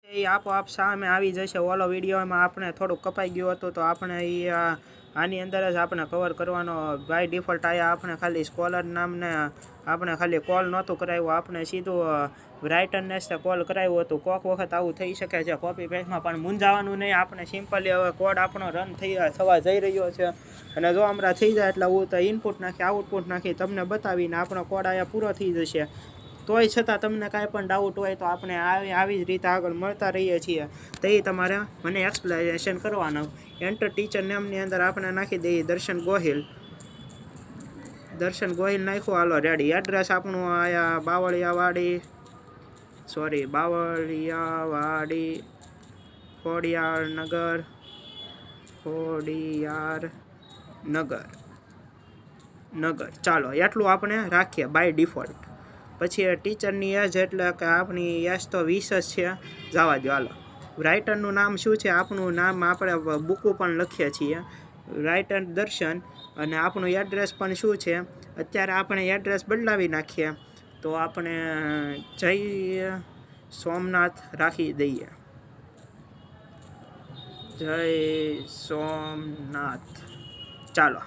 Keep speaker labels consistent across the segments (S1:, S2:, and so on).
S1: એ આપોઆપ સામે આવી જશે. ઓલો વિડીયોમાં આપણે થોડુંક કપાઈ ગયું હતું તો આપણે એ આની અંદર જ આપણે કવર કરવાનો. બાય ડિફોલ્ટ આયા આપણે ખાલી સ્કોલર નામને આપણે ખાલી કોલ નહોતું કરાવ્યું, આપણે સીધું રાઇટરને જ કોલ કરાવ્યું હતું. કોક વખત આવું થઈ શકે છે કોપી પેસ્ટમાં, પણ મૂંઝાવાનું નહીં. આપણે સિમ્પલી હવે કોડ આપણો રન થવા જઈ રહ્યો છે અને જો હમણાં થઈ જાય એટલે હું તો ઇનપુટ નાખી આઉટપુટ નાખી તમને બતાવીને આપણો કોડ અહીંયા પૂરો થઈ જશે. તોય છતાં તમને કાંઈ પણ ડાઉટ હોય તો આપણે આવી જ રીતે આગળ મળતા રહીએ છીએ. તો એ તમારે મને એક્સપ્લેનેશન કરવાનું. એન્ટર ટીચર નેમની અંદર આપણે નાખી દઈએ દર્શન ગોહિલ. દર્શન ગોહિલ નાખ્યું, હાલો રેડી. એડ્રેસ આપણું આયા બાવળિયાવાડી ખોડિયાર નગર ચાલો એટલું આપણે રાખીએ બાય ડિફોલ્ટ. પછી ટીચરની એજ એટલે કે આપણી એજ તો 20 જ છે, જવા દો હાલો. રાઇટરનું નામ શું છે? આપણું નામ આપણે બુકું પણ લખીએ છીએ, રાઇટર દર્શન. અને આપણું એડ્રેસ પણ શું છે? અત્યારે આપણે એડ્રેસ બદલાવી નાખીએ તો આપણે જય સોમનાથ રાખી દઈએ. જય સોમનાથ ચાલો.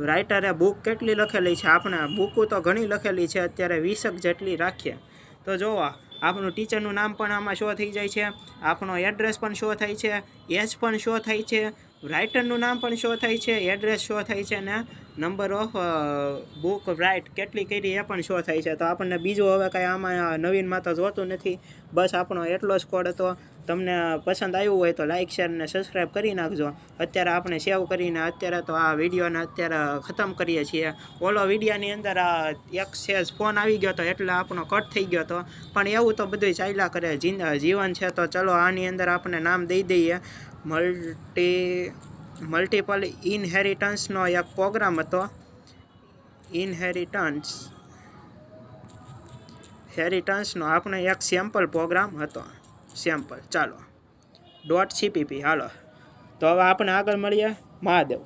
S1: રાઇટરે બુક કેટલી લખેલી છે? આપણે બુકો તો ઘણી લખેલી છે, અત્યારે 20 જેટલી રાખીએ. તો જોવા આપણું ટીચરનું નામ પણ આમાં શો થઈ જાય છે, આપણો એડ્રેસ પણ શો થાય છે, એજ પણ શો થાય છે, રાઇટરનું નામ પણ શો થાય છે, એડ્રેસ શો થાય છે, અને નંબર ઓફ બુક રાઇટ કેટલી કરી એ પણ શો થાય છે. તો આપણને બીજું હવે કાંઈ આમાં નવીનમાં તો જોતું નથી. બસ આપણો એટલો જ કોડ હતો. તમને પસંદ આવ્યું હોય તો લાઇક શેર અને સબસ્ક્રાઈબ કરી નાખજો. અત્યારે આપણે સેવ કરીને અત્યારે તો આ વિડીયોને અત્યારે ખતમ કરીએ છીએ. ઓલો વિડીયોની અંદર એક સેજ ફોન આવી ગયો હતો એટલે આપણો કટ થઈ ગયો હતો, પણ એવું તો બધું ચાલ્યા કરે, જીવન છે. તો ચલો આની અંદર આપણે નામ દઈ દઈએ મલ્ટિપલ ઇનહેરિટન્સનો એક પ્રોગ્રામ હતો. હેરિટન્સનો આપણે એક સેમ્પલ પ્રોગ્રામ હતો. સેમ્પલ ચાલો .cpp હાલો. તો હવે આપણે આગળ મળીએ. મહાદેવ.